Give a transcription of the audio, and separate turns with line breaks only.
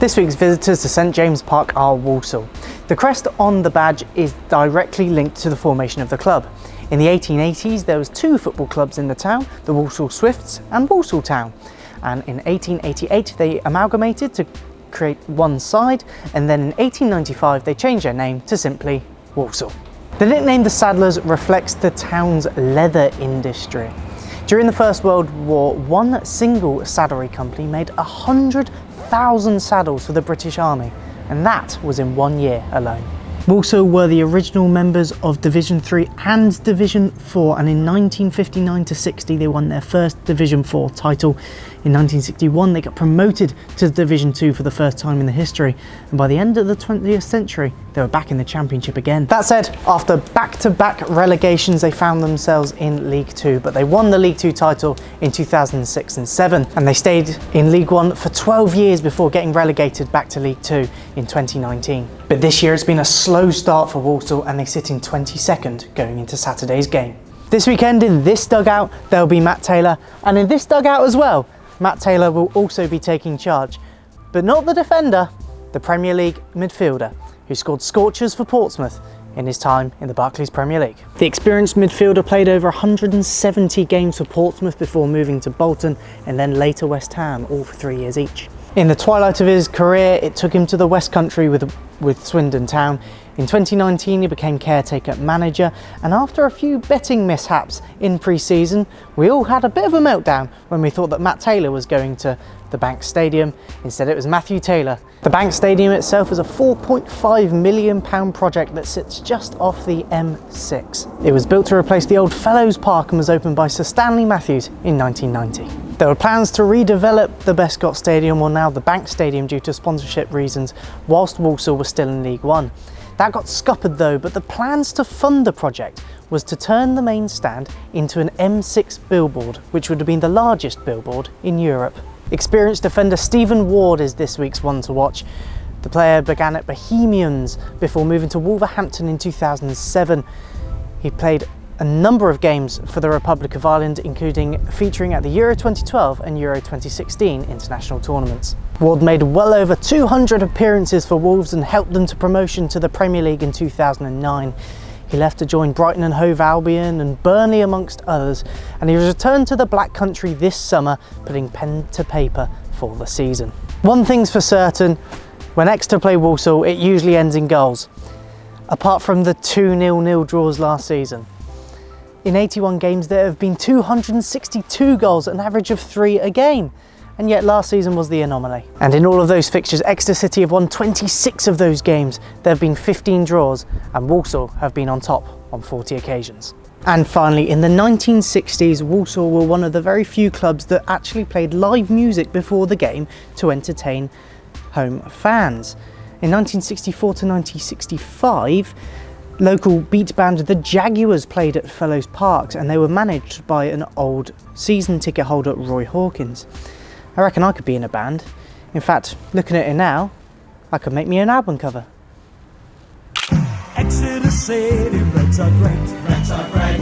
This week's visitors to St James Park are Walsall. The crest on the badge is directly linked to the formation of the club. In the 1880s there was two football clubs in the town, the Walsall Swifts and Walsall Town. And in 1888 they amalgamated to create one side, and then in 1895 they changed their name to simply Walsall. The nickname the Saddlers reflects the town's leather industry. During the First World War, one single saddlery company made 100,000 saddles for the British Army, and that was in 1 year alone. Walsall were the original members of Division 3 and Division 4, and in 1959-60 they won their first Division 4 title. In 1961 they got promoted to Division 2 for the first time in the history, and by the end of the 20th century they were back in the Championship again. That said, after back-to-back relegations they found themselves in League 2, but they won the League 2 title in 2006 and 7, and they stayed in League 1 for 12 years before getting relegated back to League 2 in 2019. But this year it's been a slow start for Walsall, and they sit in 22nd going into Saturday's game. This weekend in this dugout there'll be Matt Taylor, and in this dugout as well Matt Taylor will also be taking charge, but not the defender, the Premier League midfielder who scored scorchers for Portsmouth in his time in the Barclays Premier League. The experienced midfielder played over 170 games for Portsmouth before moving to Bolton and then later West Ham, all for 3 years each. In the twilight of his career, it took him to the West Country with Swindon Town. In 2019 he became caretaker manager, and after a few betting mishaps in pre-season, we all had a bit of a meltdown when we thought that Matt Taylor was going to the Bank Stadium. Instead it was Matthew Taylor. The Bank Stadium itself is a £4.5 million project that sits just off the M6. It was built to replace the old Fellows Park and was opened by Sir Stanley Matthews in 1990. There were plans to redevelop the Bescott Stadium, or now the Bank Stadium, due to sponsorship reasons whilst Walsall was still in League 1. That got scuppered though, but the plans to fund the project was to turn the main stand into an M6 billboard, which would have been the largest billboard in Europe. Experienced defender Stephen Ward is this week's one to watch. The player began at Bohemians before moving to Wolverhampton in 2007. He played a number of games for the Republic of Ireland, including featuring at the Euro 2012 and Euro 2016 international tournaments. Ward made well over 200 appearances for Wolves and helped them to promotion to the Premier League in 2009. He left to join Brighton and Hove Albion and Burnley amongst others, and he returned to the Black Country this summer, putting pen to paper for the season. One thing's for certain, when Exeter play Walsall it usually ends in goals, apart from the 2-0 draws last season. In 81 games there have been 262 goals, an average of 3 a game, and yet last season was the anomaly. And in all of those fixtures, Exeter City have won 26 of those games, there have been 15 draws, and Walsall have been on top on 40 occasions. And finally, in the 1960s, Walsall were one of the very few clubs that actually played live music before the game to entertain home fans. In 1964 to 1965, local beat band The Jaguars played at Fellows Park, and they were managed by an old season ticket holder, Roy Hawkins. I reckon I could be in a band. In fact, looking at it now, I could make me an album cover.
Exeter City, Reds are great, Reds are great.